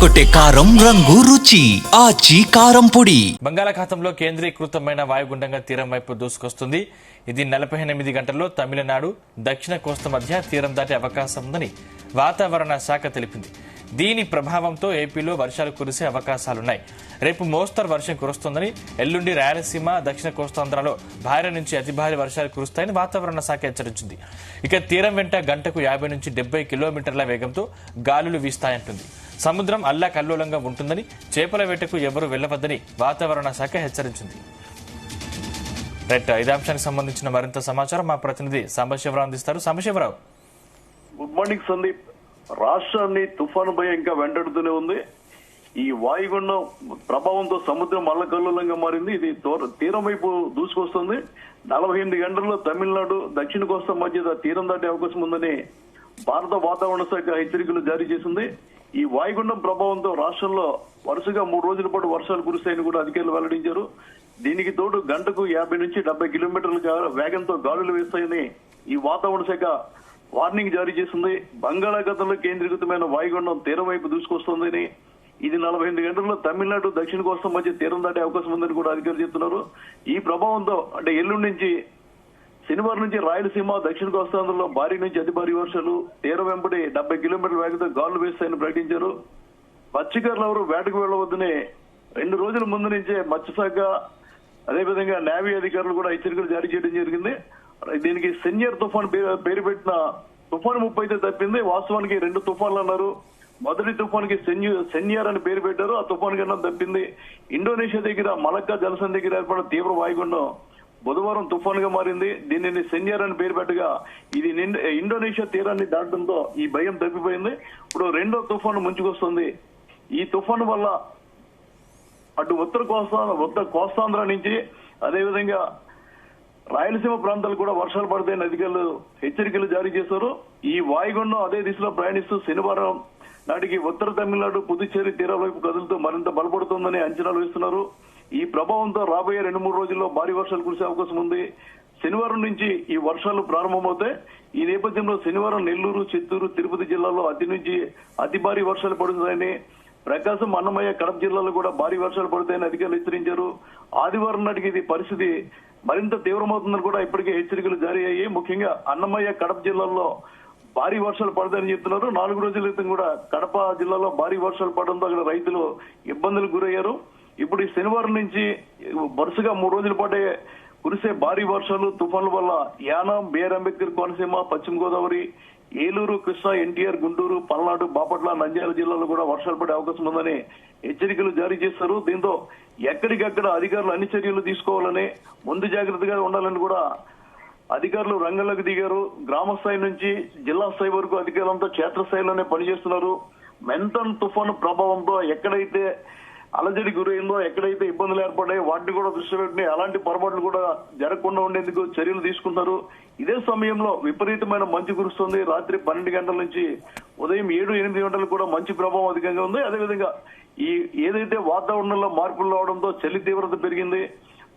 అదరగొట్టే కారం రంగు రుచి ఆచి కారం పొడి. బంగాళాఖాతంలో కేంద్రీకృతమైన వాయుగుండంగా తీరం వైపు దూసుకొస్తుంది. ఇది 48 గంటల్లో తమిళనాడు దక్షిణ కోస్తా మధ్య తీరం దాటే అవకాశం ఉందని వాతావరణ శాఖ తెలిపింది. దీని ప్రభావంతో ఏపీలో వర్షాలు కురిసే అవకాశాలున్నాయి. రేపు మోస్తరు వర్షం కురుస్తోందని, ఎల్లుండి రాయలసీమ దక్షిణ కోస్తాంధ్రలో భారీ నుంచి అతి భారీ వర్షాలు కురుస్తాయని వాతావరణ శాఖ హెచ్చరించింది. ఇక తీరం వెంట గంటకు 50 నుంచి 70 కిలోమీటర్ల వేగంతో గాలులు వీస్తాయంటుంది. సముద్రం అల్లాకల్లోలంగా ఉంటుందని, చేపల వేటకు ఎవరూ వెళ్లవద్దని వాతావరణ శాఖ హెచ్చరించింది. రైట్, ఇదే అంశానికి సంబంధించిన మరింత సమాచారం మా ప్రతినిధి సాంబశివరావు అందిస్తారు. Sambasivarao, good morning Sandeep. రాష్ట్రాన్ని తుఫాను భయం ఇంకా వెంటాడుతూనే ఉంది. ఈ వాయుగుండం ప్రభావంతో సముద్రం అల్లకల్లోలంగా మారింది. ఇది తీరం వైపు దూసుకొస్తుంది. 48 గంటల్లో తమిళనాడు దక్షిణ కోస్తా మధ్య తీరం దాటే అవకాశం ఉందని భారత వాతావరణ శాఖ హెచ్చరికలు జారీ చేసింది. ఈ వాయుగుండం ప్రభావంతో రాష్ట్రంలో వరుసగా 3 రోజుల పాటు వర్షాలు కురుస్తాయని కూడా అధికారులు వెల్లడించారు. దీనికి తోడు గంటకు 50 నుంచి 70 కిలోమీటర్ల వేగంతో గాలులు వేస్తాయని ఈ వాతావరణ శాఖ వార్నింగ్ జారీ చేసింది. బంగాళాఖాతంలో కేంద్రీకృతమైన వాయుగుండం తీరం వైపు దూసుకొస్తోందని, ఇది 48 గంటల్లో తమిళనాడు దక్షిణ కోస్తా మధ్య తీరం దాటే అవకాశం ఉందని కూడా అధికారులు చెప్తున్నారు. ఈ ప్రభావంతో అంటే ఎల్లుండి నుంచి శనివారం నుంచి రాయలసీమ దక్షిణ కోస్తాంధ్రలో భారీ నుంచి అతి భారీ వర్షాలు, తీరం వెంబడి 70 కిలోమీటర్ల వేగంతో గాలులు వేస్తాయని ప్రకటించారు. మత్స్యకారులు ఎవరు వేటకు వెళ్లవద్దని 2 రోజుల ముందు నుంచే మత్స్యశాఖ అదేవిధంగా నేవీ అధికారులు కూడా హెచ్చరికలు జారీ చేయడం జరిగింది. దీనికి సెన్యర్ తుఫాన్ పేరు పెట్టిన తుఫాను ముప్పు అయితే తప్పింది. వాస్తవానికి 2 తుఫాన్లు అన్నారు. మొదటి తుఫాన్కి సెన్యర్ అని పేరు పెట్టారు. ఆ తుఫాన్ కన్నా తప్పింది. ఇండోనేషియా దగ్గర మలక్కా జలసంధి దగ్గర ఏర్పడిన తీవ్ర వాయుగుండం బుధవారం తుఫాన్ గా మారింది. దీనిని సెన్యర్ అని పేరు పెట్టగా ఇది ఇండోనేషియా తీరాన్ని దాటడంతో ఈ భయం తప్పిపోయింది. ఇప్పుడు 2వ తుఫాను ముంచుకొస్తుంది. ఈ తుఫాను వల్ల అటు ఉత్తర కోస్తాంధ్ర నుంచి అదేవిధంగా రాయలసీమ ప్రాంతాలు కూడా వర్షాలు పడతాయని అధికారులు హెచ్చరికలు జారీ చేశారు. ఈ వాయుగుండం అదే దిశలో ప్రయాణిస్తూ శనివారం నాటికి ఉత్తర తమిళనాడు పుదుచ్చేరి తీరాల వైపు కదులుతూ మరింత బలపడుతుందని అంచనాలు వేస్తున్నారు. ఈ ప్రభావంతో రాబోయే 2-3 రోజుల్లో భారీ వర్షాలు కురిసే అవకాశం ఉంది. శనివారం నుంచి ఈ వర్షాలు ప్రారంభమవుతాయి. ఈ నేపథ్యంలో శనివారం నెల్లూరు, చిత్తూరు, తిరుపతి జిల్లాలో అతి నుంచి అతి భారీ వర్షాలు పడుతాయని, ప్రకాశం, అన్నమయ్య, కడప జిల్లాలో కూడా భారీ వర్షాలు పడతాయని అధికారులు హెచ్చరించారు. ఆదివారం నాటికి ఇది పరిస్థితి మరింత తీవ్రమవుతుందని కూడా ఇప్పటికే హెచ్చరికలు జారీ అయ్యాయి. ముఖ్యంగా అన్నమయ్య, కడప జిల్లాల్లో భారీ వర్షాలు పడతాయని చెప్తున్నారు. 4 రోజుల క్రితం కూడా కడప జిల్లాలో భారీ వర్షాలు పడడంతో అక్కడ రైతులు ఇబ్బందులకు గురయ్యారు. ఇప్పుడు ఈ శనివారం నుంచి వరుసగా 3 రోజుల పాటే కురిసే భారీ వర్షాలు, తుఫాన్ల వల్ల యానాం, బిఆర్ అంబేద్కర్ కోనసీమ, పశ్చిమ గోదావరి, ఏలూరు, కృష్ణా, ఎన్టీఆర్, గుంటూరు, పల్నాడు, బాపట్ల, నంద్యాల జిల్లాలో కూడా వర్షాలు పడే అవకాశం ఉందని హెచ్చరికలు జారీ చేశారు. దీంతో ఎక్కడికక్కడ అధికారులు అన్ని చర్యలు తీసుకోవాలని, ముందు జాగ్రత్తగా ఉండాలని కూడా అధికారులు రంగంలోకి దిగారు. గ్రామ స్థాయి నుంచి జిల్లా స్థాయి వరకు అధికారులంతా క్షేత్రస్థాయిలోనే పనిచేస్తున్నారు. మెంటన్ తుఫాను ప్రభావంతో ఎక్కడైతే అలజడి గురైందో, ఎక్కడైతే ఇబ్బందులు ఏర్పడ్డాయో వాటిని కూడా దృష్టి పెట్టి అలాంటి పొరపాట్లు కూడా జరగకుండా ఉండేందుకు చర్యలు తీసుకుంటారు. ఇదే సమయంలో విపరీతమైన మంచు కురుస్తుంది. రాత్రి 12 గంటల నుంచి ఉదయం 7-8 గంటలకు కూడా మంచు ప్రభావం అధికంగా ఉంది. అదేవిధంగా ఈ ఏదైతే వాతావరణంలో మార్పులు రావడంతో చలి తీవ్రత పెరిగింది.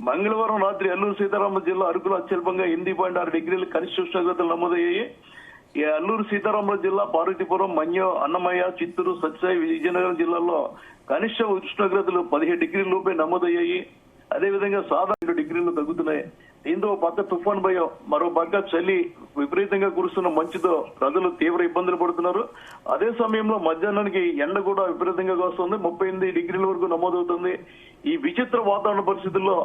మంగళవారం రాత్రి అల్లూరు సీతారామ జిల్లా అరకులో అత్యల్పంగా 8.6 డిగ్రీల కనిష్ట ఉష్ణోగ్రతలు నమోదయ్యాయి. ఈ అల్లూరు సీతారామరాజు జిల్లా, పార్వతీపురం, మన్యం, అన్నమయ్య, చిత్తూరు, సత్యసాయి, విజయనగరం జిల్లాల్లో కనిష్ట ఉష్ణోగ్రతలు 17 డిగ్రీల లోపే నమోదయ్యాయి. అదేవిధంగా సాధారణ 2 డిగ్రీలు తగ్గుతున్నాయి. దీంతో పక్క తుఫాన్ భయం, మరో పక్క చలి, విపరీతంగా కురుస్తున్న మంచుతో ప్రజలు తీవ్ర ఇబ్బందులు పడుతున్నారు. అదే సమయంలో మధ్యాహ్నానికి ఎండ కూడా విపరీతంగా వస్తుంది. 38 డిగ్రీల వరకు నమోదవుతుంది. ఈ విచిత్ర వాతావరణ పరిస్థితుల్లో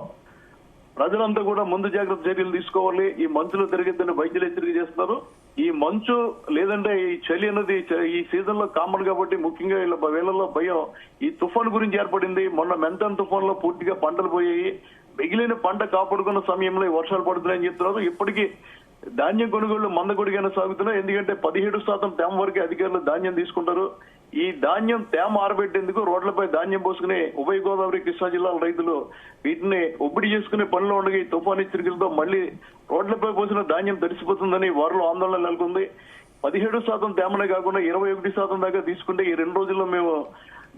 ప్రజలంతా కూడా ముందు జాగ్రత్త చర్యలు తీసుకోవాలి. ఈ మంచులో తిరిగిద్దని వైద్యులు హెచ్చరిక చేస్తున్నారు. ఈ మంచు లేదంటే ఈ చలి అన్నది ఈ సీజన్ లో కామన్ కాబట్టి ముఖ్యంగా వేళల్లో భయం ఈ తుఫాన్ గురించి ఏర్పడింది. మొన్న మెంటన్ తుఫాన్ లో పూర్తిగా పంటలు పోయాయి. మిగిలిన పంట కాపాడుకున్న సమయంలో వర్షాలు పడుతున్నాయని చెప్తున్నారు. ఇప్పటికీ ధాన్యం కొనుగోళ్లు మందకొడిగానే సాగుతున్నాయి. ఎందుకంటే 17% తేమ వరకే అధికారులు ధాన్యం తీసుకుంటారు. ఈ ధాన్యం తేమ ఆరబెట్టేందుకు రోడ్లపై ధాన్యం పోసుకుని ఉభయ గోదావరి, కృష్ణా జిల్లాల రైతులు వీటిని ఒబ్బిడి చేసుకునే పనిలో ఉండగా ఈ తుఫాన్ హెచ్చరికలతో మళ్లీ రోడ్లపై పోసిన ధాన్యం తడిసిపోతుందని వారిలో ఆందోళన నెలకొంది. 17% తేమనే కాకుండా 21% దాకా తీసుకుంటే ఈ 2 రోజుల్లో మేము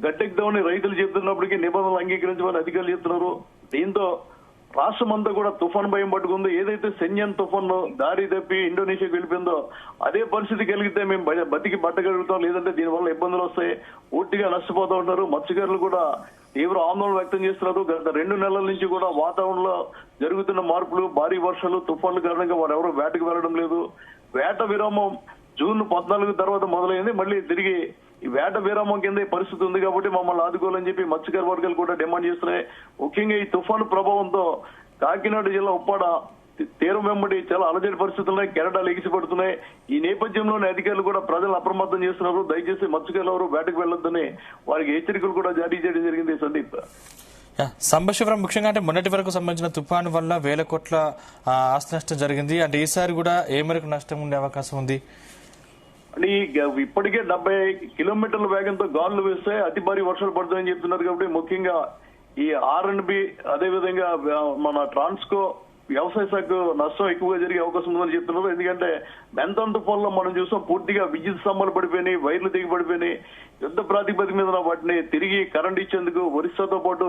గట్టెక్కుదామని రైతులు చెబుతున్నప్పటికీ నిబంధనలు అంగీకరించమని అధికారులు చెప్తున్నారు. దీంతో రాష్ట్రం అంతా కూడా తుఫాన్ భయం పట్టుకుంది. ఏదైతే సెన్యన్ తుఫాన్ దారి తప్పి ఇండోనేషియాకి వెళ్ళిపోయిందో అదే పరిస్థితి కలిగితే మేము బతికి బట్టగలుగుతాం, లేదంటే దీనివల్ల ఇబ్బందులు వస్తాయి, పూర్తిగా నష్టపోతూ ఉంటారు. మత్స్యకారులు కూడా తీవ్ర ఆందోళన వ్యక్తం చేస్తున్నారు. గత 2 నెలల నుంచి కూడా వాతావరణంలో జరుగుతున్న మార్పులు, భారీ వర్షాలు, తుఫాన్ల కారణంగా వారు ఎవరు వేటకు వెళ్ళడం లేదు. వేట విరామం జూన్ 14 తర్వాత మొదలైంది. మళ్ళీ తిరిగి ఈ వేట విరామం కింద ఈ పరిస్థితి ఉంది కాబట్టి మమ్మల్ని ఆదుకోవాలని చెప్పి మత్స్యకార వర్గాలు కూడా డిమాండ్ చేస్తున్నాయి. ముఖ్యంగా ఈ తుఫాను ప్రభావంతో కాకినాడ జిల్లా ఉప్పాడ తీరం వెంబడి చాలా అలజడి పరిస్థితులున్నాయి, కెరటాలు ఎగిసిపడుతున్నాయి. ఈ నేపథ్యంలోనే అధికారులు కూడా ప్రజలు అప్రమత్తం చేస్తున్నారు. దయచేసి మత్స్యకారులు ఎవరు వేటకు వెళ్లొద్దని వారికి హెచ్చరికలు కూడా జారీ చేయడం జరిగింది. సందీప్, సంభశివరం ముఖ్యంగా అంటే మొన్నటి వరకు సంబంధించిన తుఫాను వల్ల వేల కోట్ల ఆస్తి నష్టం జరిగింది. అంటే ఈసారి కూడా ఏ మేరకు నష్టం ఉండే అవకాశం ఉంది? అంటే ఇప్పటికే 70 కిలోమీటర్ల వేగంతో గాలులు వేస్తే అతి భారీ వర్షాలు పడుతాయని చెప్తున్నారు. కాబట్టి ముఖ్యంగా ఈ R&B అదేవిధంగా మన ట్రాన్స్కో వ్యవసాయ శాఖ నష్టం ఎక్కువగా జరిగే అవకాశం ఉందని చెప్తున్నారు. ఎందుకంటే మెంతన్ తుఫాన్లో మనం చూసాం, పూర్తిగా విద్యుత్ స్తంభాలు పడిపోయినాయి, వైర్లు దిగి పడిపోయినాయి. యుద్ధ ప్రాతిపదిక మీద వాటిని తిరిగి కరెంట్ ఇచ్చేందుకు ఒరిస్సాతో పాటు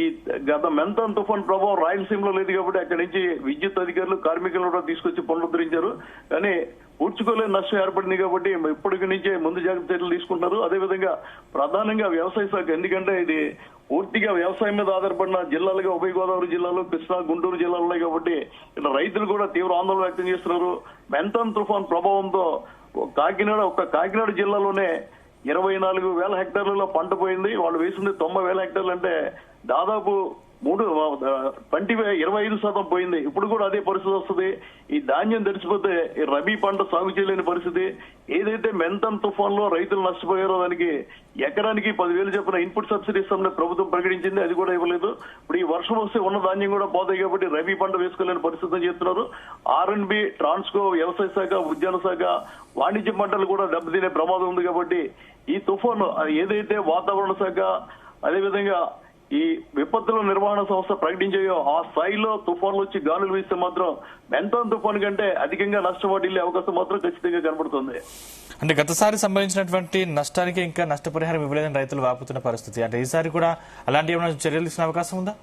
ఈ గత మెంతన్ తుఫాన్ ప్రభావం రాయలసీమలో లేదు కాబట్టి అక్కడి నుంచి విద్యుత్ అధికారులు, కార్మికులను కూడా తీసుకొచ్చి పునరుద్ధరించారు. కానీ పూడ్చుకోలేని నష్టం ఏర్పడింది కాబట్టి ఇప్పటికి నుంచే ముందు జాగ్రత్త చర్యలు తీసుకుంటున్నారు. అదేవిధంగా ప్రధానంగా వ్యవసాయ శాఖ, ఎందుకంటే ఇది పూర్తిగా వ్యవసాయం మీద ఆధారపడిన జిల్లాలుగా ఉభయ గోదావరి జిల్లాలు, కృష్ణా, గుంటూరు జిల్లాలు ఉన్నాయి కాబట్టి ఇక్కడ రైతులు కూడా తీవ్ర ఆందోళన వ్యక్తం చేస్తున్నారు. మెంతన్ తుఫాన్ ప్రభావంతో కాకినాడ జిల్లాలోనే 24,000 హెక్టార్లలో పంట పోయింది. వాళ్ళు వేసింది 90,000 హెక్టార్లు, అంటే దాదాపు 25% పోయింది. ఇప్పుడు కూడా అదే పరిస్థితి వస్తుంది. ఈ ధాన్యం తడిసిపోతే ఈ రబీ పంట సాగు చేయలేని పరిస్థితి. ఏదైతే మెంతన్ తుఫాన్ లో రైతులు నష్టపోయారో దానికి ఎకరానికి 10,000 చెప్పిన ఇన్పుట్ సబ్సిడీ ఇస్తామని ప్రభుత్వం ప్రకటించింది, అది కూడా ఇవ్వలేదు. ఇప్పుడు ఈ వర్షం వస్తే ఉన్న ధాన్యం కూడా పోతాయి కాబట్టి రబీ పంట వేసుకోలేని పరిస్థితి చేస్తున్నారు. R&B, ట్రాన్స్కో, వ్యవసాయ శాఖ, ఉద్యాన శాఖ, వాణిజ్య పంటలు కూడా దెబ్బతినే ప్రమాదం ఉంది. కాబట్టి ఈ తుఫాను ఏదైతే వాతావరణ శాఖ అదేవిధంగా ఈ విపత్తుల నిర్వహణ సంస్థ ప్రకటించాయో ఆ స్థాయిలో తుఫాన్లు వచ్చి గాలులు వీస్తే మాత్రం మెంతన్ తుఫాన్ కంటే అధికంగా నష్టపోయే అవకాశం మాత్రం ఖచ్చితంగా కనబడుతుంది. అంటే గతసారి సంబంధించినటువంటి నష్టానికి ఇంకా నష్టపరిహారం ఇవ్వలేదని రైతులు వాపుతున్న పరిస్థితి. అంటే ఈసారి కూడా అలాంటి ఏమైనా చర్యలు తీసుకునే అవకాశం ఉందా?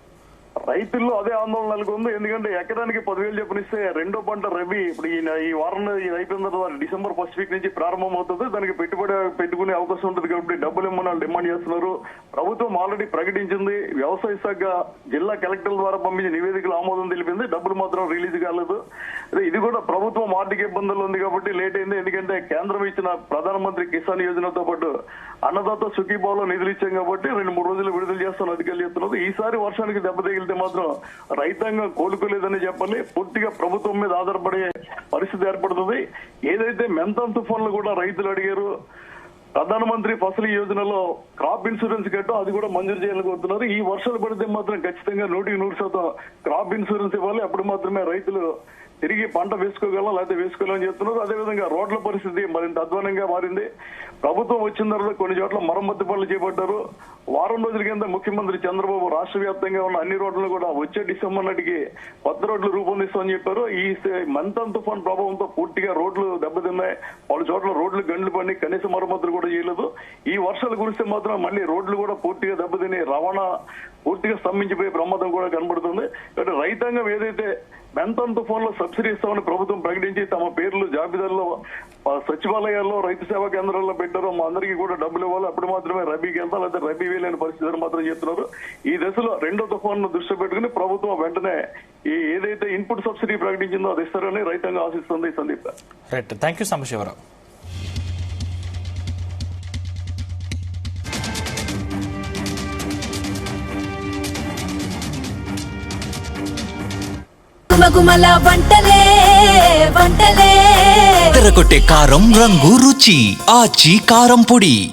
రైతుల్లో అదే ఆందోళన నెలకొంది. ఎందుకంటే ఎకరానికి 10,000 చెప్పనిస్తే రెండో పంట రబీ ఇప్పుడు ఈ వారంలో ఇది అయిపోయిన తర్వాత December 1st వీక్ నుంచి ప్రారంభం అవుతుంది. దానికి పెట్టుబడి పెట్టుకునే అవకాశం ఉంటుంది కాబట్టి డబ్బులు ఇమ్మని డిమాండ్ చేస్తున్నారు. ప్రభుత్వం ఆల్రెడీ ప్రకటించింది. వ్యవసాయ శాఖ జిల్లా కలెక్టర్ల ద్వారా పంపించిన నివేదికలు ఆమోదం తెలిపింది. డబ్బులు మాత్రం రిలీజ్ కాలేదు. ఇది కూడా ప్రభుత్వం ఆర్థిక ఇబ్బందులు ఉంది కాబట్టి లేట్ అయింది. ఎందుకంటే కేంద్రం ఇచ్చిన ప్రధానమంత్రి కిసాన్ యోజనతో పాటు అన్నదాత సుఖీభావలో నిధులు ఇచ్చాం కాబట్టి 2-3 రోజులు విడుదల చేస్తామని అధికారులు చెప్తున్నారు. ఈసారి వర్షానికి దెబ్బ తగిలితే మాత్రం రైతాంగం కోలుకోలేదని చెప్పాలి. పూర్తిగా ప్రభుత్వం మీద ఆధారపడే పరిస్థితి ఏర్పడుతుంది. ఏదైతే మెంతన్ తుఫాన్లు కూడా రైతులు అడిగారు, ప్రధానమంత్రి ఫసల్ యోజనలో క్రాప్ ఇన్సూరెన్స్ కట్టు అది కూడా మంజూరు చేయాలని కోరుతున్నారు. ఈ వర్షాలు పడితే మాత్రం ఖచ్చితంగా 100% క్రాప్ ఇన్సూరెన్స్ ఇవ్వాలి. అప్పుడు మాత్రమే రైతులు తిరిగి పంట వేసుకోగలం, లేకపోతే వేసుకోవాలని చెప్తున్నారు. అదేవిధంగా రోడ్ల పరిస్థితి మరింత అధ్వానంగా మారింది. ప్రభుత్వం వచ్చిన తర్వాత కొన్ని చోట్ల మరమ్మతు పనులు చేపట్టారు. వారం రోజుల కింద ముఖ్యమంత్రి చంద్రబాబు రాష్ట్ర వ్యాప్తంగా ఉన్న అన్ని రోడ్లను కూడా వచ్చే డిసెంబర్ నాటికి కొత్త రోడ్లు రూపొందిస్తామని చెప్పారు. ఈ మెంతన్ తుఫాన్ ప్రభావంతో పూర్తిగా రోడ్లు దెబ్బతిన్నాయి. వాళ్ళ చోట్ల రోడ్లు గండ్లు పడి కనీస మరమ్మతులు కూడా చేయలేదు. ఈ వర్షాలు కురిస్తే మాత్రం మళ్ళీ రోడ్లు కూడా పూర్తిగా దెబ్బతిని రవాణా పూర్తిగా స్తంభించిపోయే ప్రమాదం కూడా కనబడుతుంది. కాబట్టి రైతాంగం ఏదైతే మెంతన్ తుఫాన్ లో సబ్సిడీ ఇస్తామని ప్రభుత్వం ప్రకటించి తమ పేర్లు జాబితాల్లో సచివాలయాల్లో, రైతు సేవా కేంద్రాల్లో పెట్టారో మా అందరికీ కూడా డబ్బులు ఇవ్వాలి, అప్పుడు మాత్రమే రబీకి వెళ్తాం, లేదా రబీ వేయలేని పరిస్థితులు మాత్రం చెప్తున్నారు. ఈ దశలో రెండో తుఫాన్ ను దృష్టి పెట్టుకుని ప్రభుత్వం వెంటనే ఏదైతే ఇన్పుట్ సబ్సిడీ ప్రకటించిందో అది ఇస్తారని రైతాంగం ఆశిస్తుంది. Sandeep, right, thank you Sambasivarao. గుమగుమల వంటలే వంటలే తెరకొట్టే కారం రంగు రుచి ఆచి కారం పొడి.